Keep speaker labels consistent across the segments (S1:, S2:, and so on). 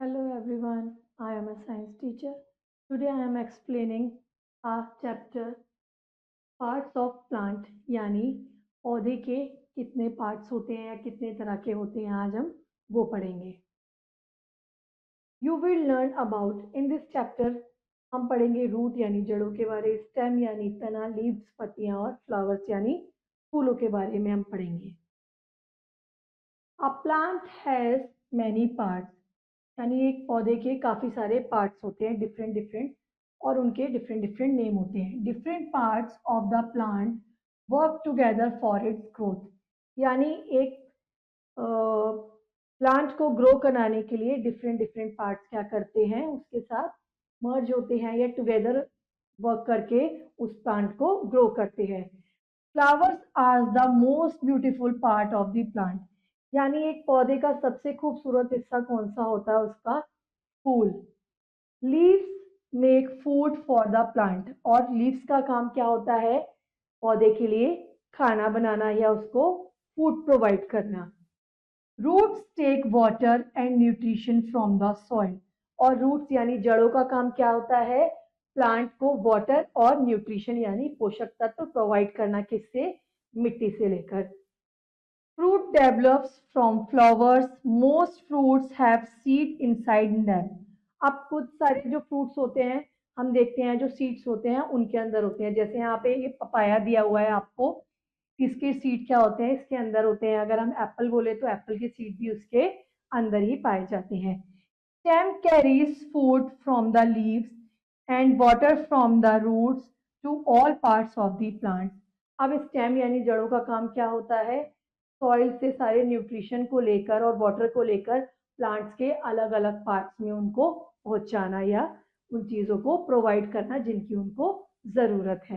S1: Hello everyone, I am a science teacher. Today I am explaining a chapter parts of plant यानी पौधे के कितने parts होते हैं या कितने तरह के होते हैं आज हम वो पढ़ेंगे. You will learn about in this chapter हम पढ़ेंगे रूट यानी जड़ों के बारे, स्टेम यानी तना, लीव्स पत्तियां और फ्लावर्स यानी फूलों के बारे में हम पढ़ेंगे. A plant has many parts यानी एक पौधे के काफ़ी सारे पार्ट्स होते हैं डिफरेंट डिफरेंट और उनके डिफरेंट डिफरेंट नेम होते हैं. Different parts of the plant work together for its growth यानी एक प्लांट को ग्रो कराने के लिए डिफरेंट डिफरेंट पार्ट्स क्या करते हैं उसके साथ मर्ज होते हैं या टुगेदर वर्क करके उस प्लांट को ग्रो करते हैं. Flowers are the most beautiful part of the plant यानी एक पौधे का सबसे खूबसूरत हिस्सा कौन सा होता है उसका फूल. Leaves make food for the plant और लीव्स का काम क्या होता है पौधे के लिए खाना बनाना या उसको फूड प्रोवाइड करना. Roots take water and nutrition from the soil और रूट्स यानी जड़ों का काम क्या होता है प्लांट को वाटर और न्यूट्रिशन यानी पोषक तत्व प्रोवाइड करना किससे मिट्टी से लेकर. Fruit develops from flowers. Most fruits have seed inside them. अब कुछ सारे जो फ्रूट्स होते हैं हम देखते हैं जो सीड्स होते हैं उनके अंदर होते हैं. जैसे यहाँ पे ये पपाया दिया हुआ है आपको, इसके सीड क्या होते हैं इसके अंदर होते हैं. अगर हम एप्पल बोले तो एप्पल के सीड भी उसके अंदर ही पाए जाते हैं. Stem carries food from the leaves and water from the roots to all parts of the plant. अब स्टेम यानी जड़ों का काम क्या होता है सॉइल से सारे न्यूट्रिशन को लेकर और वाटर को लेकर प्लांट्स के अलग अलग पार्ट्स में उनको पहुंचाना या उन चीज़ों को प्रोवाइड करना जिनकी उनको ज़रूरत है.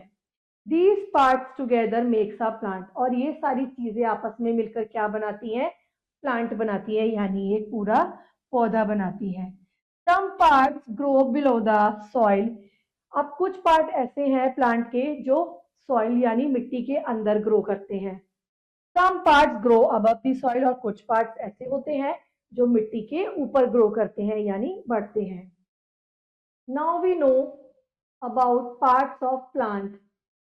S1: These parts together makes a plant और ये सारी चीज़ें आपस में मिलकर क्या बनाती हैं प्लांट बनाती है यानी एक पूरा पौधा बनाती है. Some parts grow below the soil. अब कुछ पार्ट ऐसे हैं प्लांट के जो सॉइल यानी मिट्टी के अंदर ग्रो करते हैं. Some parts grow above the soil और कुछ पार्ट्स ऐसे होते हैं जो मिट्टी के ऊपर ग्रो करते हैं यानी बढ़ते हैं. Now we know about parts of plant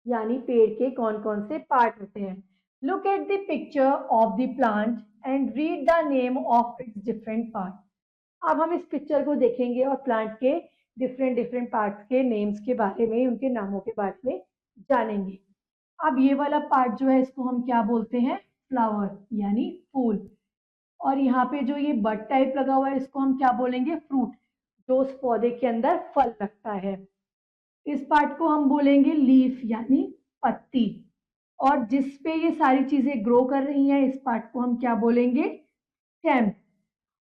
S1: यानी पेड़ के कौन कौन से पार्ट होते हैं. Look at the picture of the plant and read the name of its different part. अब हम इस पिक्चर को देखेंगे और प्लांट के डिफरेंट डिफरेंट पार्ट्स के नेम्स के बारे में उनके नामों के बारे में जानेंगे. अब ये वाला पार्ट जो है इसको हम क्या बोलते हैं फ्लावर यानी फूल. और यहाँ पे जो ये बड टाइप लगा हुआ है इसको हम क्या बोलेंगे फ्रूट जो उस पौधे के अंदर फल लगता है. इस पार्ट को हम बोलेंगे लीफ यानी पत्ती. और जिस पे ये सारी चीजें ग्रो कर रही हैं इस पार्ट को हम क्या बोलेंगे स्टेम.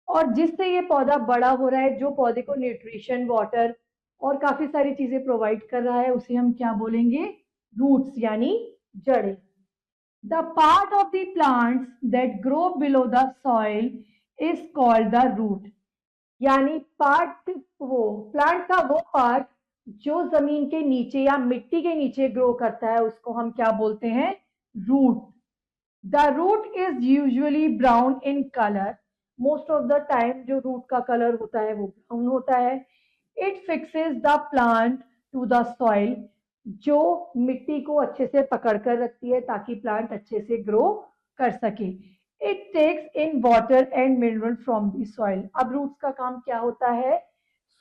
S1: और जिससे ये पौधा बड़ा हो रहा है जो पौधे को न्यूट्रिशन वाटर और काफी सारी चीजें प्रोवाइड कर रहा है उसे हम क्या बोलेंगे रूट्स यानी जड़ें. The part of the plants that grow below the soil is called the root. यानी पार्ट वो प्लांट का वो पार्ट जो जमीन के नीचे या मिट्टी के नीचे ग्रो करता है उसको हम क्या बोलते हैं root. The root is usually brown in colour. Most of the time जो रूट का कलर होता है वो ब्राउन होता है. It fixes the plant to the soil जो मिट्टी को अच्छे से पकड़ कर रखती है ताकि प्लांट अच्छे से ग्रो कर सके. It takes in water and mineral from the soil. अब रूट्स का काम क्या होता है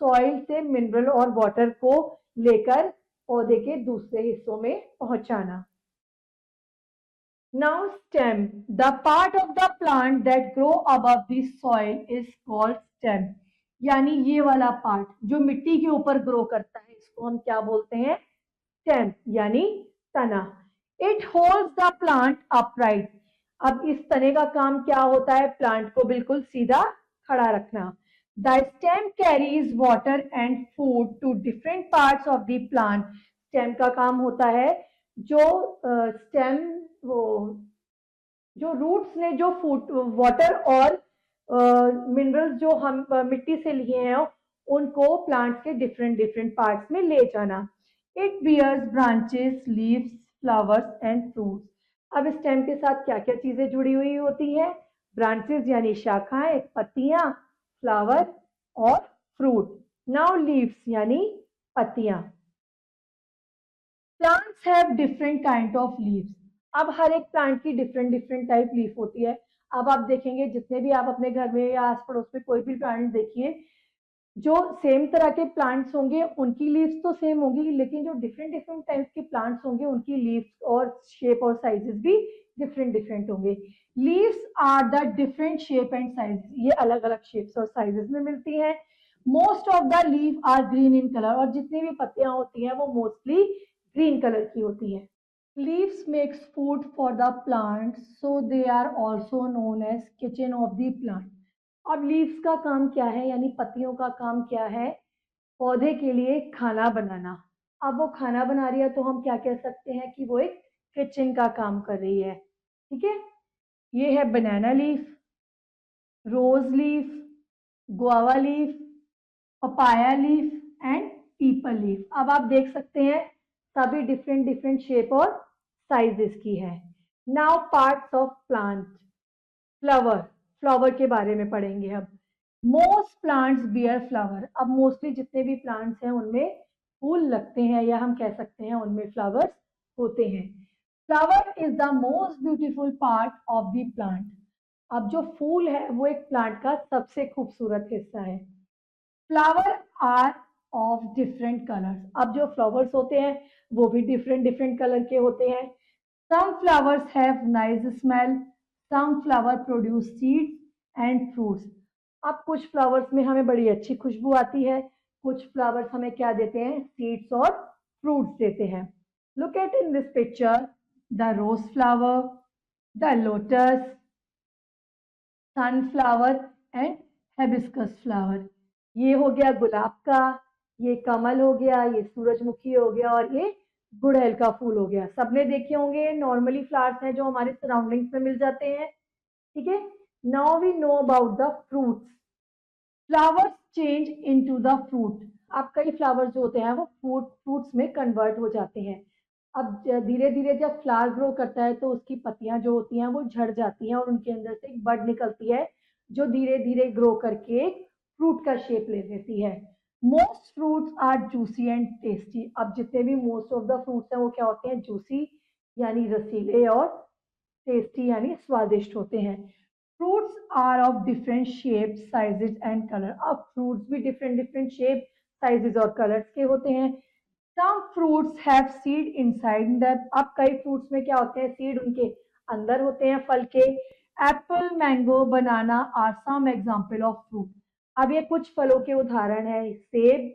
S1: सॉइल से मिनरल और वाटर को लेकर पौधे के दूसरे हिस्सों में पहुंचाना. Now stem. The part of the plant that grow above the soil is called stem. यानी ये वाला पार्ट जो मिट्टी के ऊपर ग्रो करता है इसको हम क्या बोलते हैं स्टेम यानी तना. It holds the plant upright. अब इस तने का काम क्या होता है प्लांट को बिल्कुल सीधा खड़ा रखना. The stem carries water and food to different parts of the plant. Stem का काम होता है जो स्टेम वो जो रूट्स ने जो फूड वाटर और मिनरल्स जो हम मिट्टी से लिए हैं उनको प्लांट्स के डिफरेंट डिफरेंट पार्ट्स में ले जाना. It bears branches leaves flowers and fruits. अब स्टेम के साथ क्या क्या चीजें जुड़ी हुई होती हैं ब्रांचेस यानी शाखाएं पत्तियां फ्लावर और फ्रूट। नाउ लीव्स यानी पत्तियां। Plants have different kind of leaves. अब हर एक प्लांट की डिफरेंट डिफरेंट टाइप लीफ होती है। अब आप देखेंगे जितने भी आप अपने घर में या आस पड़ोस में कोई भी प्लांट देखिए, जो सेम तरह के प्लांट्स होंगे उनकी लीव्स तो सेम होंगी, लेकिन जो डिफरेंट डिफरेंट टाइप के प्लांट्स होंगे उनकी लीव्स और शेप और साइजेस भी डिफरेंट डिफरेंट होंगे। Leaves are the different shape and size, ये अलग अलग शेप्स और साइजेस में मिलती हैं। Most of the leave are green in colour, और जितनी भी पत्तियां होती हैं वो मोस्टली ग्रीन कलर की होती है। Leaves makes food for the plant, so they are also known as kitchen of the plant. अब लीव्स का काम क्या है, यानी पत्तियों का काम क्या है? पौधे के लिए खाना बनाना। अब वो खाना बना रही है तो हम क्या कह सकते हैं कि वो एक किचन का काम कर रही है। ठीक है, ये है banana leaf, rose leaf, guava leaf, papaya leaf and peepal leaf. अब आप देख सकते हैं सभी डिफरेंट डिफरेंट शेप और साइजेस की है। Now parts of plant. Flower, flower के बारे में पढ़ेंगे अब। Most plants bear flower. अब मोस्टली जितने भी प्लांट्स हैं उनमें फूल लगते हैं, या हम कह सकते हैं उनमें फ्लावर्स होते हैं। Flower is the most beautiful part of the plant. अब जो फूल है वो एक प्लांट का सबसे खूबसूरत हिस्सा है। Flower are of different colours. अब जो फ्लावर्स होते हैं वो भी डिफरेंट डिफरेंट कलर के होते हैं। Some flowers have nice smell, some flower produce seeds and fruits. अब कुछ फ्लावर्स में हमें बड़ी अच्छी खुशबू आती है, कुछ फ्लावर्स हमें क्या देते हैं, सीड्स और फ्रूट्स देते हैं। Look at in this picture the rose flower, the lotus, sunflower and hibiscus flower. ये हो गया गुलाब का, ये कमल हो गया, ये सूरजमुखी हो गया, और ये गुड़हल का फूल हो गया। सबने देखे होंगे, नॉर्मली फ्लावर्स हैं जो हमारे सराउंडिंग्स में मिल जाते हैं। ठीक है, now we know about the fruits. Flowers change into the fruit. अब कई फ्लावर्स जो होते हैं वो फ्रूट्स में कन्वर्ट हो जाते हैं। अब धीरे धीरे जब फ्लावर ग्रो करता है तो उसकी पत्तियां जो होती हैं वो झड़ जाती हैं और उनके अंदर से एक बड निकलती है जो धीरे धीरे ग्रो करके एक फ्रूट का शेप ले लेती है। Most fruits are juicy and tasty. अब जितने भी मोस्ट ऑफ द फ्रूट्स हैं वो क्या होते हैं, जूसी यानी रसीले, और टेस्टी यानी स्वादिष्ट होते हैं। Fruits are of different shape, sizes and colour. अब फ्रूट्स भी डिफरेंट डिफरेंट शेप, साइजेस और कलर्स के होते हैं। Some fruits have seed inside that. अब कई फ्रूट्स में क्या होते हैं, सीड उनके अंदर होते हैं फल के। Apple, mango, banana are some example of fruit. अब ये कुछ फलों के उदाहरण है, सेब,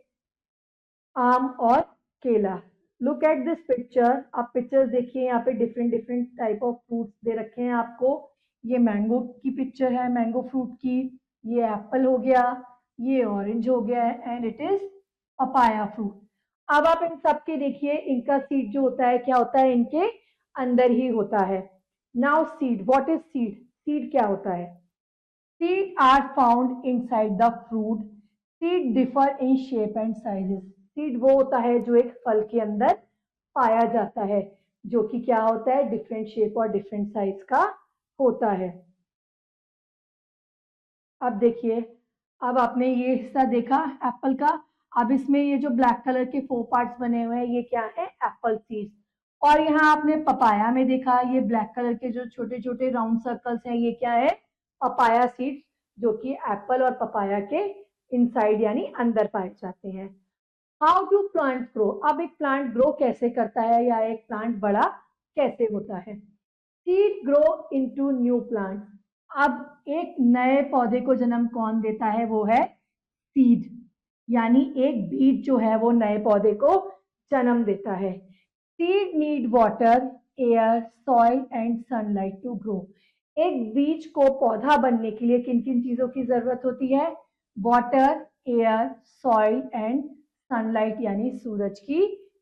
S1: आम और केला। Look at this picture. आप पिक्चर्स देखिए, यहाँ पे different different type of fruits दे रखे हैं आपको। ये मैंगो की पिक्चर है, मैंगो फ्रूट की। ये एप्पल हो गया, ये ऑरेंज हो गया है, and it is papaya fruit. अब आप इन सब के देखिए, इनका सीड जो होता है क्या होता है, इनके अंदर ही होता है। Now seed, what is seed? Seed क्या होता है? Seeds are found inside the fruit. Seed differ in shape and sizes. Seed वो होता है जो एक फल के अंदर पाया जाता है, जो कि क्या होता है, डिफरेंट शेप और डिफरेंट साइज का होता है। अब देखिए, अब आपने ये हिस्सा देखा एप्पल का। अब इसमें ये जो ब्लैक कलर के 4 पार्ट्स बने हुए हैं ये क्या है, एप्पल सीड्स। और यहाँ आपने पपाया में देखा, ये ब्लैक कलर के जो छोटे छोटे राउंड सर्कल्स हैं ये क्या है, पपाया सीड्स, जो कि एप्पल और पपाया के इनसाइड यानी अंदर पाए जाते हैं। How do plant grow? अब एक प्लांट ग्रो कैसे करता है, या एक प्लांट बड़ा कैसे होता है? Seed grow into new plant. अब एक नए पौधे को जन्म कौन देता है, वो है सीड, यानी एक बीज जो है वो नए पौधे को जन्म देता है। Seed need water, air, soil and sunlight to grow. एक बीज को पौधा बनने के लिए किन किन चीजों की जरूरत होती है? Water, air, soil and sunlight यानी सूरज की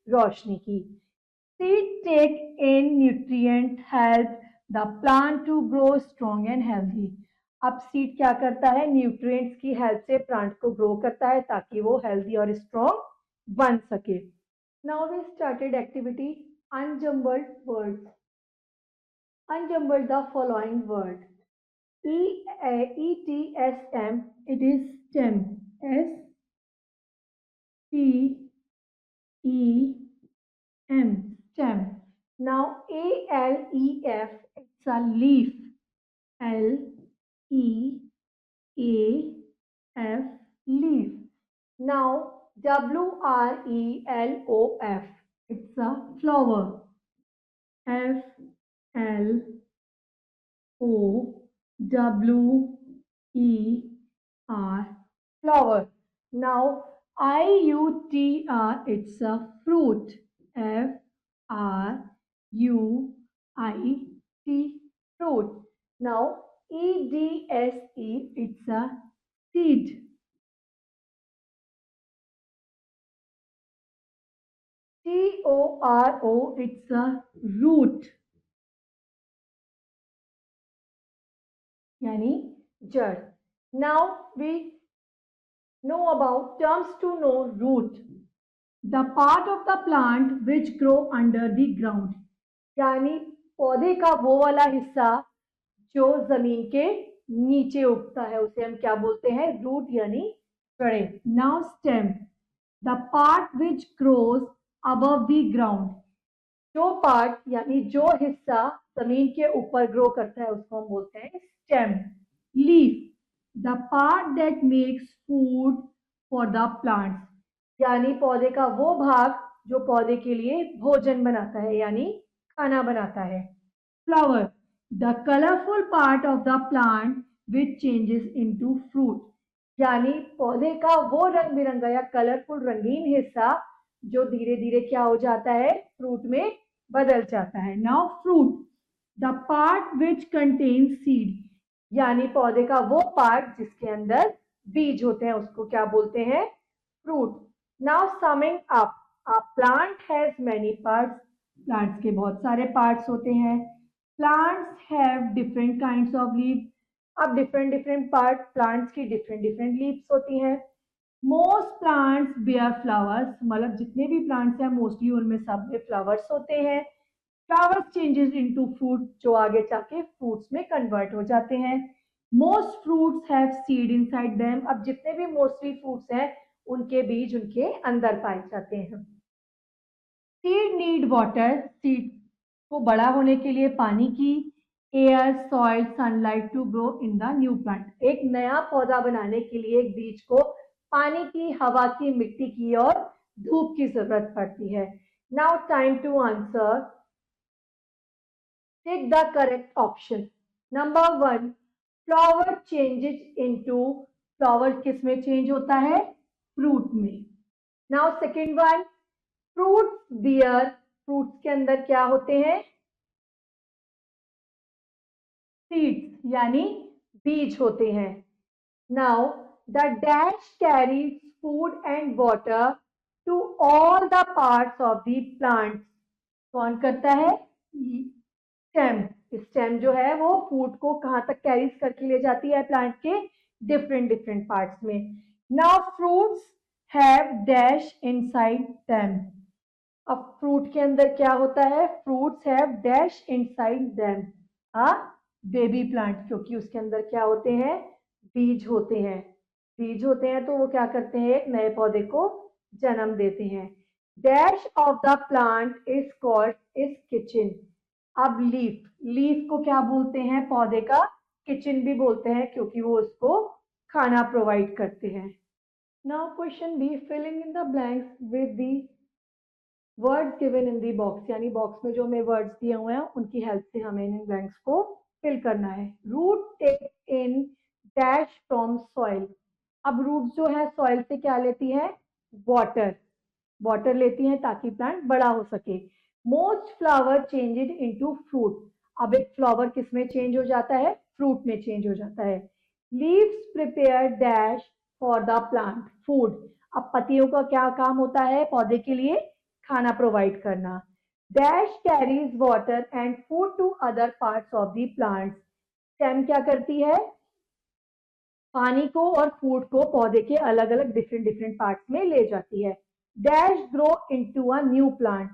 S1: रोशनी की। Seed take in nutrient, help the plant to grow strong and healthy. अब सीड क्या करता है, न्यूट्रिएंट्स की हेल्प से प्लांट को ग्रो करता है ताकि वो हेल्दी और स्ट्रॉन्ग बन सके। Now we started activity unjumbled words. Unjumble the following word. ETSM, it is stem. S-T-E-M, stem. Now A-L-E-F, it's a leaf. L-E-A-F, leaf. Now W-R-E-L-O-F, it's a flower. F-L-O-W-E-R, flower. Now I-U-T-R, it's a fruit. F-R-U-I-T, fruit. Now E-D-S-E, it's a seed. T-O-R-O, it's a root, यानी जड़. Now we know about terms to know root. The part of the plant which grow under the ground, यानी पौधे का वो वाला हिस्सा जो जमीन के नीचे उगता है उसे हम क्या बोलते हैं? रूट यानी जड़ें. Now stem, the part which grows above the ground, जो पार्ट यानी जो हिस्सा जमीन के ऊपर ग्रो करता है उसको हम बोलते हैं stem. Leaf, the part that makes food for the plants, यानी पौधे का वो भाग जो पौधे के लिए भोजन बनाता है यानी खाना बनाता है. Flower, the colourful part of the plant which changes into fruit, यानी पौधे का वो रंग बिरंगा या कलरफुल रंगीन हिस्सा जो धीरे धीरे क्या हो जाता है? फ्रूट में बदल जाता है. Now fruit, the part which contains seed, यानी पौधे का वो पार्ट जिसके अंदर बीज होते हैं उसको क्या बोलते हैं? Fruit. Now summing up, a plant has many parts, plants के बहुत सारे पार्ट्स होते हैं. Plants have different kinds of leaves, अब डिफरेंट पार्ट प्लांट्स की डिफरेंट लीव्स होती हैं. मोस्ट प्लांट्स बेयर फ्लावर्स, मतलब जितने भी प्लांट्स हैं मोस्टली उनमें सब में फ्लावर्स होते हैं. फ्लावर्स चेंजेस इनटू फ्रूट, जो आगे जाके फ्रूट्स में कन्वर्ट हो जाते हैं. Most fruits have seed inside them, अब जितने भी मोस्टली फ्रूट्स हैं उनके बीज उनके अंदर पाए जाते हैं. सीड नीड वाटर, सीड को बड़ा होने के लिए पानी की. Air, soil, sunlight to grow in the new plant, एक नया पौधा बनाने के लिए एक बीज को पानी की, हवा की, मिट्टी की और धूप की जरूरत पड़ती है. Now time to answer. Take the correct option. Number 1, flower changes into, flower किस में चेंज होता है? फ्रूट में. Now second one, fruits bear, fruits के अंदर क्या होते हैं? सीड्स यानी बीज होते हैं. Now the dash carries food and water to all the parts of the plant, कौन करता है? स्टेम. स्टेम जो है वो फूड को कहाँ तक कैरीज करके ले जाती है? प्लांट के डिफरेंट पार्ट्स में. Now fruits have dash inside them, अब फ्रूट के अंदर क्या होता है? Fruits have dash inside them, baby plant, क्योंकि उसके अंदर क्या होते हैं? बीज होते हैं. बीज होते हैं तो वो क्या करते हैं? एक नए पौधे को जन्म देते हैं. Dash of the plant is called is kitchen. अब लीफ, लीफ को क्या बोलते हैं? पौधे का किचन भी बोलते हैं क्योंकि वो उसको खाना प्रोवाइड करते हैं. Now question B, filling in the blanks with the words given in the box, यानी बॉक्स में जो हमें वर्ड्स दिए हुए हैं उनकी हेल्प से हमें इन ब्लैंक्स को फिल करना है. Root take in dash from soil, अब रूट जो है सॉइल से क्या लेती है? वाटर, वाटर लेती हैं ताकि प्लांट बड़ा हो सके. Most flower changed into fruit, अब एक फ्लावर किस में चेंज हो जाता है? फ्रूट में चेंज हो जाता है. Leaves prepare dash for the plant food, अब पत्तियों का क्या काम होता है पौधे के लिए? खाना प्रोवाइड करना. Dash carries water and food to other parts of the plant, stem क्या करती है? पानी को और फूड को पौधे के अलग अलग डिफरेंट पार्ट्स में ले जाती है. Dash grow into a new plant,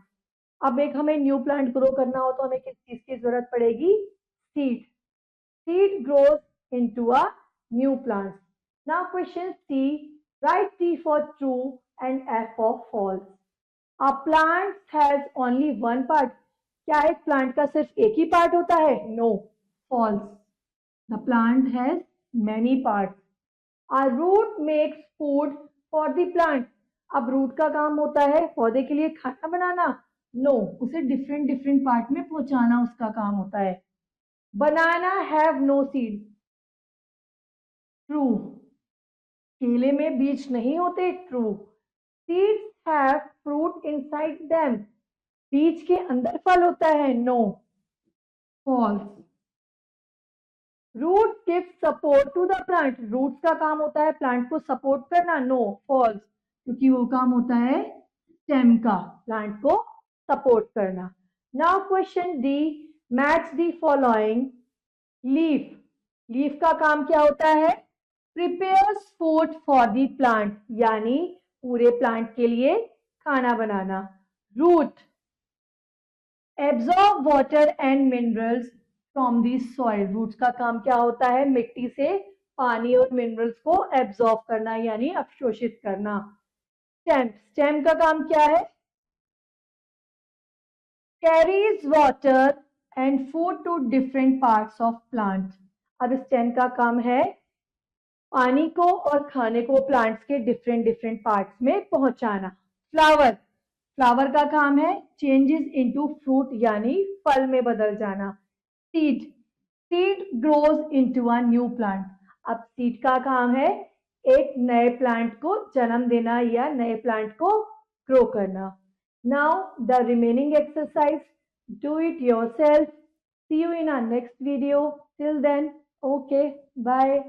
S1: अब एक हमें न्यू प्लांट ग्रो करना हो तो हमें किस चीज की जरूरत पड़ेगी? Seed. Seed grows into a new plant. Now question C, Write T for true and F for false. A plant has only one part. क्या एक प्लांट का सिर्फ एक ही पार्ट होता है? No. False. The plant has many parts. A root makes food for the plant. अब root का काम होता है पौधे के लिए खाना बनाना? नो, उसे डिफरेंट डिफरेंट पार्ट में पहुंचाना उसका काम होता है. Banana have no seed. True. केले में बीज नहीं होते? True. Seeds have fruit inside them. बीज के अंदर फल होता है? No. False. Root give support to the plant. Roots का काम होता है प्लांट को सपोर्ट करना? नो. फॉल्स. क्योंकि वो काम होता है स्टेम का, प्लांट को सपोर्ट करना. Now question D, match the following. Leaf. Leaf का काम क्या होता है? Prepares food for the plant, यानी पूरे प्लांट के लिए खाना बनाना. Root absorb water and minerals from the soil. Roots का काम क्या होता है? मिट्टी से पानी और मिनरल्स को एब्जॉर्ब करना, यानी अवशोषित करना. स्टेम. स्टेम का काम क्या है? Carries water and food to different parts of plant. अब स्टेम का काम है पानी को और खाने को प्लांट्स के डिफरेंट डिफरेंट पार्ट्स में पहुंचाना. फ्लावर. फ्लावर का काम है चेंजेस इनटू फ्रूट, यानी फल में बदल जाना. Seed. Seed grows into a new plant. अब सीड का काम है एक नए प्लांट को जन्म देना या नए प्लांट को ग्रो करना. Now the remaining exercise, do it yourself. See you in our next video. Till then, okay, bye.